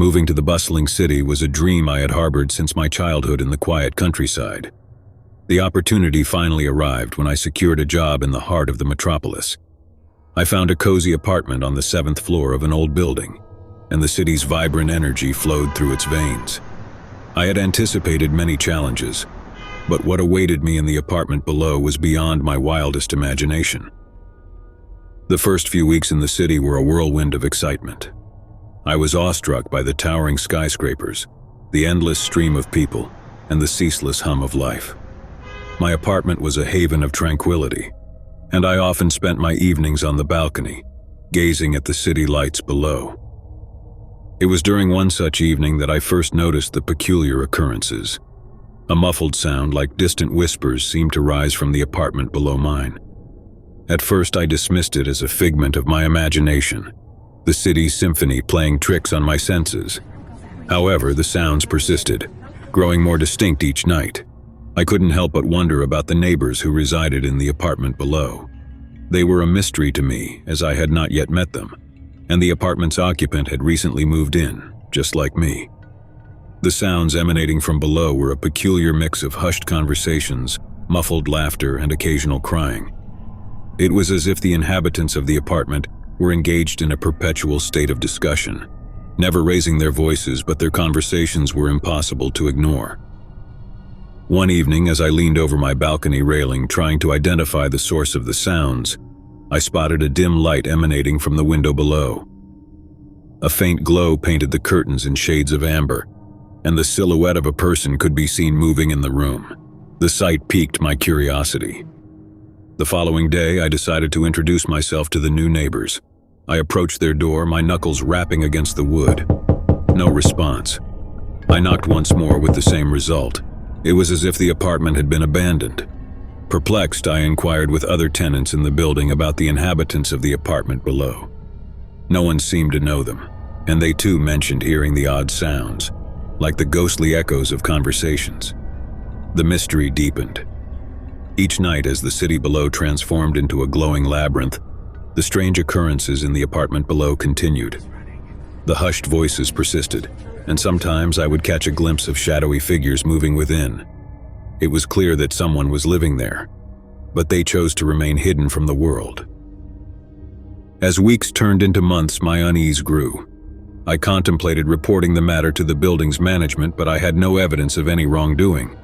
Moving to the bustling city was a dream I had harbored since my childhood in the quiet countryside. The opportunity finally arrived when I secured a job in the heart of the metropolis. I found a cozy apartment on the 7th floor of an old building, and the city's vibrant energy flowed through its veins. I had anticipated many challenges, but what awaited me in the apartment below was beyond my wildest imagination. The first few weeks in the city were a whirlwind of excitement. I was awestruck by the towering skyscrapers, the endless stream of people, and the ceaseless hum of life. My apartment was a haven of tranquility, and I often spent my evenings on the balcony, gazing at the city lights below. It was during one such evening that I first noticed the peculiar occurrences. A muffled sound like distant whispers seemed to rise from the apartment below mine. At first I dismissed it as a figment of my imagination, the city's symphony playing tricks on my senses. However, the sounds persisted, growing more distinct each night. I couldn't help but wonder about the neighbors who resided in the apartment below. They were a mystery to me, as I had not yet met them, and the apartment's occupant had recently moved in, just like me. The sounds emanating from below were a peculiar mix of hushed conversations, muffled laughter, and occasional crying. It was as if the inhabitants of the apartment were engaged in a perpetual state of discussion, never raising their voices, but their conversations were impossible to ignore. One evening, as I leaned over my balcony railing trying to identify the source of the sounds, I spotted a dim light emanating from the window below. A faint glow painted the curtains in shades of amber, and the silhouette of a person could be seen moving in the room. The sight piqued my curiosity. The following day, I decided to introduce myself to the new neighbors. I approached their door, my knuckles rapping against the wood. No response. I knocked once more with the same result. It was as if the apartment had been abandoned. Perplexed, I inquired with other tenants in the building about the inhabitants of the apartment below. No one seemed to know them, and they too mentioned hearing the odd sounds, like the ghostly echoes of conversations. The mystery deepened. Each night, as the city below transformed into a glowing labyrinth, the strange occurrences in the apartment below continued. The hushed voices persisted, and sometimes I would catch a glimpse of shadowy figures moving within. It was clear that someone was living there, but they chose to remain hidden from the world. As weeks turned into months, my unease grew. I contemplated reporting the matter to the building's management, but I had no evidence of any wrongdoing.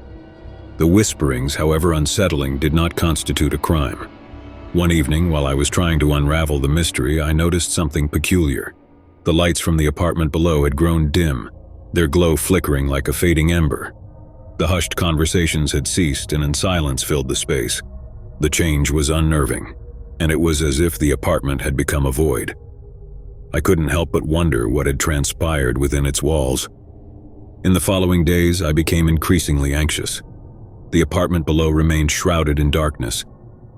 The whisperings, however unsettling, did not constitute a crime. One evening, while I was trying to unravel the mystery, I noticed something peculiar. The lights from the apartment below had grown dim, their glow flickering like a fading ember. The hushed conversations had ceased, and silence filled the space. The change was unnerving, and it was as if the apartment had become a void. I couldn't help but wonder what had transpired within its walls. In the following days, I became increasingly anxious. The apartment below remained shrouded in darkness,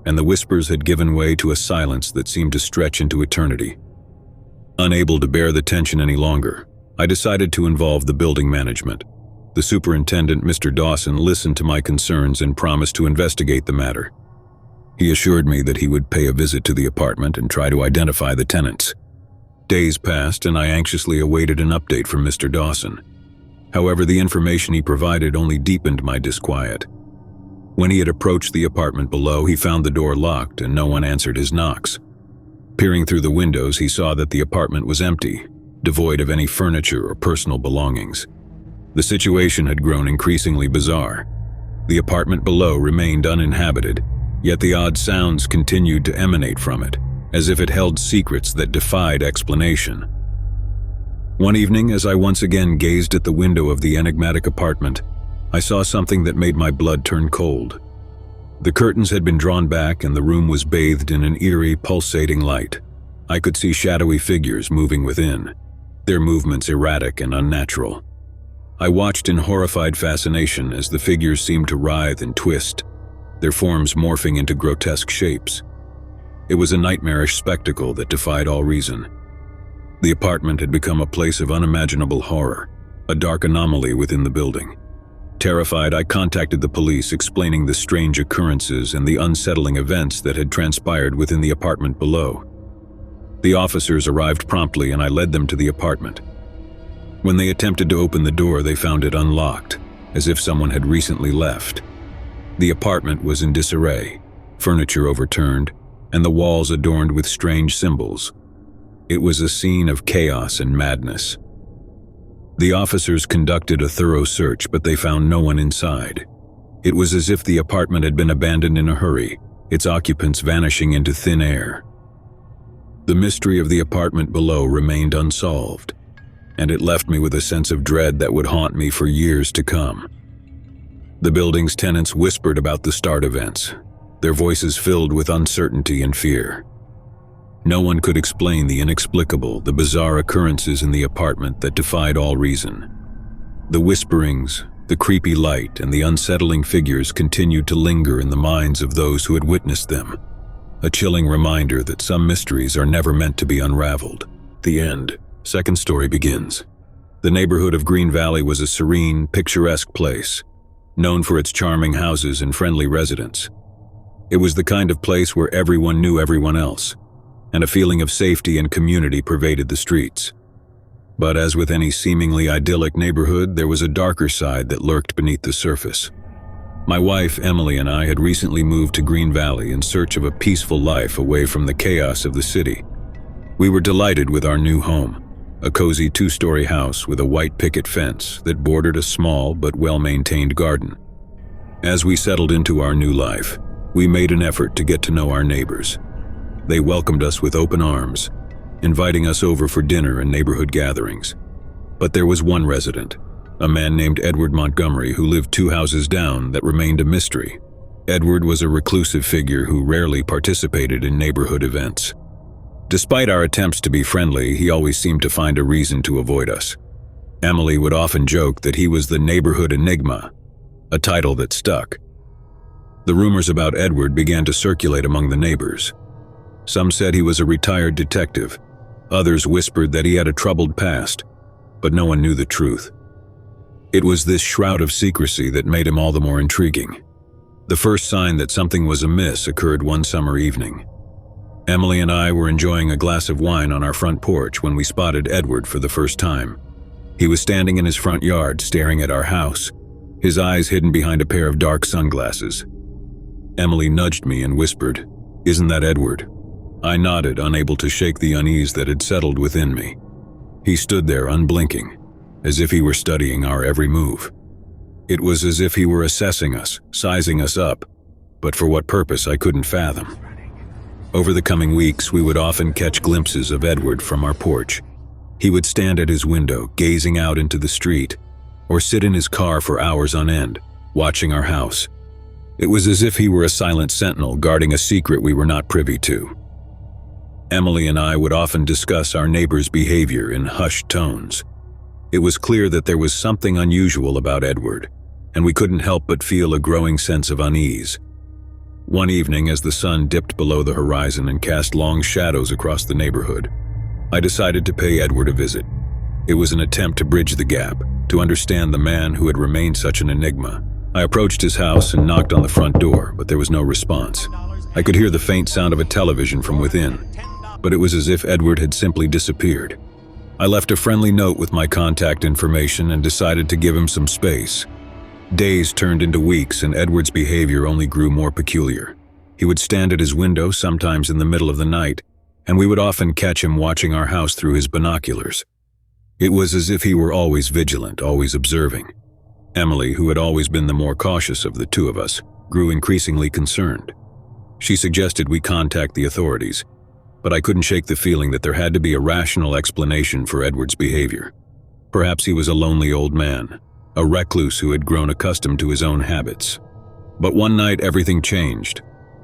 and the whispers had given way to a silence that seemed to stretch into eternity. Unable to bear the tension any longer, I decided to involve the building management. The superintendent, Mr. Dawson, listened to my concerns and promised to investigate the matter. He assured me that he would pay a visit to the apartment and try to identify the tenants. Days passed, and I anxiously awaited an update from Mr. Dawson. However, the information he provided only deepened my disquiet. When he had approached the apartment below, he found the door locked and no one answered his knocks. Peering through the windows, he saw that the apartment was empty, devoid of any furniture or personal belongings. The situation had grown increasingly bizarre. The apartment below remained uninhabited, yet the odd sounds continued to emanate from it, as if it held secrets that defied explanation. One evening, as I once again gazed at the window of the enigmatic apartment, I saw something that made my blood turn cold. The curtains had been drawn back and the room was bathed in an eerie, pulsating light. I could see shadowy figures moving within, their movements erratic and unnatural. I watched in horrified fascination as the figures seemed to writhe and twist, their forms morphing into grotesque shapes. It was a nightmarish spectacle that defied all reason. The apartment had become a place of unimaginable horror, a dark anomaly within the building. Terrified, I contacted the police, explaining the strange occurrences and the unsettling events that had transpired within the apartment below. The officers arrived promptly and I led them to the apartment. When they attempted to open the door, they found it unlocked, as if someone had recently left. The apartment was in disarray, furniture overturned, and the walls adorned with strange symbols. It was a scene of chaos and madness. The officers conducted a thorough search, but they found no one inside. It was as if the apartment had been abandoned in a hurry, its occupants vanishing into thin air. The mystery of the apartment below remained unsolved, and it left me with a sense of dread that would haunt me for years to come. The building's tenants whispered about the start events, their voices filled with uncertainty and fear. No one could explain the inexplicable, the bizarre occurrences in the apartment that defied all reason. The whisperings, the creepy light, and the unsettling figures continued to linger in the minds of those who had witnessed them, a chilling reminder that some mysteries are never meant to be unraveled. The end. Second story begins. The neighborhood of Green Valley was a serene, picturesque place, known for its charming houses and friendly residents. It was the kind of place where everyone knew everyone else, and a feeling of safety and community pervaded the streets. But as with any seemingly idyllic neighborhood, there was a darker side that lurked beneath the surface. My wife, Emily, and I had recently moved to Green Valley in search of a peaceful life away from the chaos of the city. We were delighted with our new home, a cozy 2-story house with a white picket fence that bordered a small but well-maintained garden. As we settled into our new life, we made an effort to get to know our neighbors. They welcomed us with open arms, inviting us over for dinner and neighborhood gatherings. But there was one resident, a man named Edward Montgomery, who lived 2 houses down, that remained a mystery. Edward was a reclusive figure who rarely participated in neighborhood events. Despite our attempts to be friendly, he always seemed to find a reason to avoid us. Emily would often joke that he was the neighborhood enigma, a title that stuck. The rumors about Edward began to circulate among the neighbors. Some said he was a retired detective. Others whispered that he had a troubled past, but no one knew the truth. It was this shroud of secrecy that made him all the more intriguing. The first sign that something was amiss occurred one summer evening. Emily and I were enjoying a glass of wine on our front porch when we spotted Edward for the first time. He was standing in his front yard staring at our house, his eyes hidden behind a pair of dark sunglasses. Emily nudged me and whispered, "Isn't that Edward?" I nodded, unable to shake the unease that had settled within me. He stood there unblinking, as if he were studying our every move. It was as if he were assessing us, sizing us up, but for what purpose I couldn't fathom. Over the coming weeks, we would often catch glimpses of Edward from our porch. He would stand at his window, gazing out into the street, or sit in his car for hours on end, watching our house. It was as if he were a silent sentinel guarding a secret we were not privy to. Emily and I would often discuss our neighbor's behavior in hushed tones. It was clear that there was something unusual about Edward, and we couldn't help but feel a growing sense of unease. One evening, as the sun dipped below the horizon and cast long shadows across the neighborhood, I decided to pay Edward a visit. It was an attempt to bridge the gap, to understand the man who had remained such an enigma. I approached his house and knocked on the front door, but there was no response. I could hear the faint sound of a television from within, but it was as if Edward had simply disappeared. I left a friendly note with my contact information and decided to give him some space. Days turned into weeks, and Edward's behavior only grew more peculiar. He would stand at his window, sometimes in the middle of the night, and we would often catch him watching our house through his binoculars. It was as if he were always vigilant, always observing. Emily, who had always been the more cautious of the two of us, grew increasingly concerned. She suggested we contact the authorities, but I couldn't shake the feeling that there had to be a rational explanation for Edward's behavior. Perhaps he was a lonely old man, a recluse who had grown accustomed to his own habits. But one night everything changed.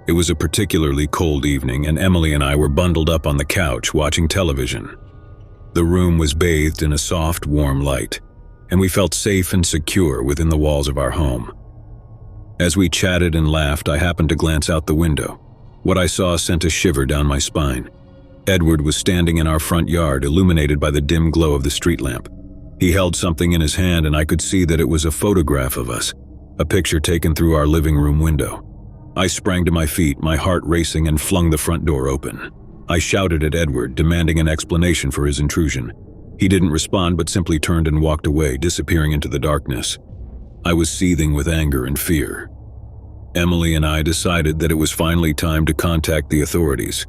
It was a particularly cold evening, and Emily and I were bundled up on the couch watching television. The room was bathed in a soft, warm light, and we felt safe and secure within the walls of our home. As we chatted and laughed, I happened to glance out the window. What I saw sent a shiver down my spine. Edward was standing in our front yard, illuminated by the dim glow of the street lamp. He held something in his hand, and I could see that it was a photograph of us, a picture taken through our living room window. I sprang to my feet, my heart racing, and flung the front door open. I shouted at Edward, demanding an explanation for his intrusion. He didn't respond but simply turned and walked away, disappearing into the darkness. I was seething with anger and fear. Emily and I decided that it was finally time to contact the authorities.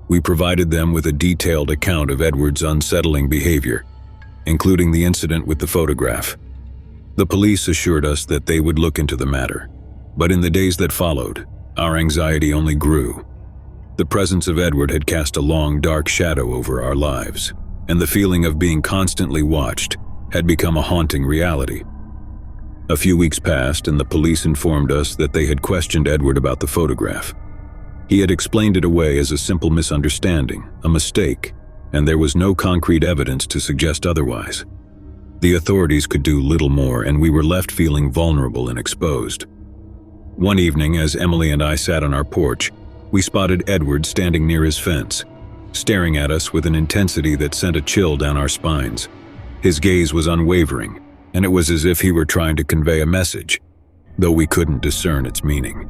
We provided them with a detailed account of Edward's unsettling behavior, including the incident with the photograph. The police assured us that they would look into the matter, but in the days that followed, our anxiety only grew. The presence of Edward had cast a long, dark shadow over our lives, and the feeling of being constantly watched had become a haunting reality. A few weeks passed, and the police informed us that they had questioned Edward about the photograph. He had explained it away as a simple misunderstanding, a mistake, and there was no concrete evidence to suggest otherwise. The authorities could do little more, and we were left feeling vulnerable and exposed. One evening, as Emily and I sat on our porch, we spotted Edward standing near his fence, staring at us with an intensity that sent a chill down our spines. His gaze was unwavering, and it was as if he were trying to convey a message, though we couldn't discern its meaning.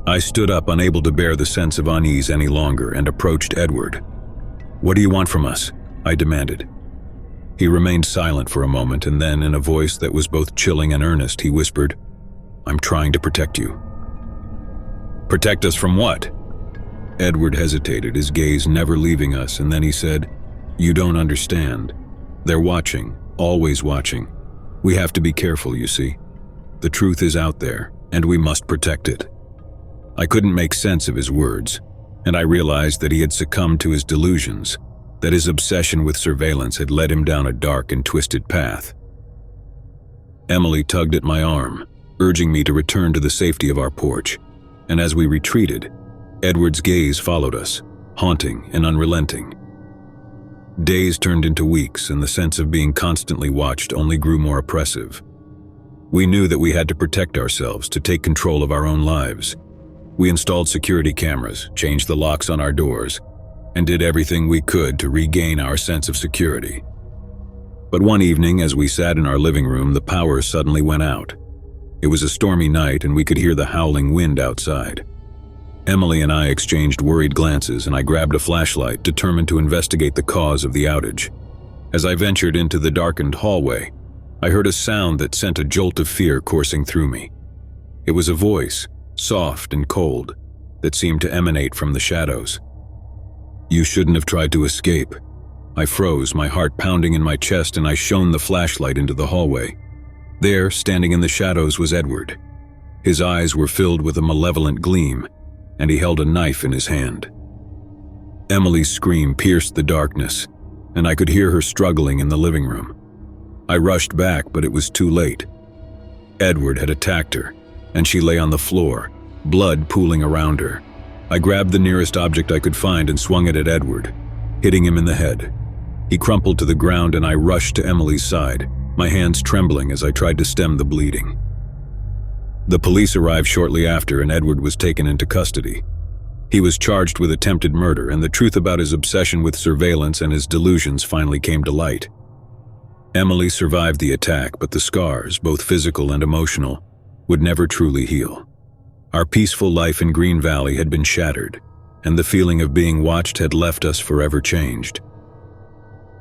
I stood up, unable to bear the sense of unease any longer, and approached Edward. "What do you want from us?" I demanded. He remained silent for a moment, and then, in a voice that was both chilling and earnest, he whispered, "I'm trying to protect you." "Protect us from what?" Edward hesitated, his gaze never leaving us, and then he said, "You don't understand. They're watching, always watching. We have to be careful, you see. The truth is out there, and we must protect it." I couldn't make sense of his words, and I realized that he had succumbed to his delusions, that his obsession with surveillance had led him down a dark and twisted path. Emily tugged at my arm, urging me to return to the safety of our porch, and as we retreated, Edward's gaze followed us, haunting and unrelenting. Days turned into weeks, and the sense of being constantly watched only grew more oppressive. We knew that we had to protect ourselves, to take control of our own lives. We installed security cameras, changed the locks on our doors, and did everything we could to regain our sense of security. But one evening, as we sat in our living room, the power suddenly went out. It was a stormy night, and we could hear the howling wind outside. Emily and I exchanged worried glances, and I grabbed a flashlight, determined to investigate the cause of the outage. As I ventured into the darkened hallway, I heard a sound that sent a jolt of fear coursing through me. It was a voice, soft and cold, that seemed to emanate from the shadows. "You shouldn't have tried to escape." I froze, my heart pounding in my chest, and I shone the flashlight into the hallway. There, standing in the shadows, was Edward. His eyes were filled with a malevolent gleam, and he held a knife in his hand. Emily's scream pierced the darkness, and I could hear her struggling in the living room. I rushed back, but it was too late. Edward had attacked her, and she lay on the floor, blood pooling around her. I grabbed the nearest object I could find and swung it at Edward, hitting him in the head. He crumpled to the ground, and I rushed to Emily's side, my hands trembling as I tried to stem the bleeding. The police arrived shortly after, and Edward was taken into custody. He was charged with attempted murder, and the truth about his obsession with surveillance and his delusions finally came to light. Emily survived the attack, but the scars, both physical and emotional, would never truly heal. Our peaceful life in Green Valley had been shattered, and the feeling of being watched had left us forever changed.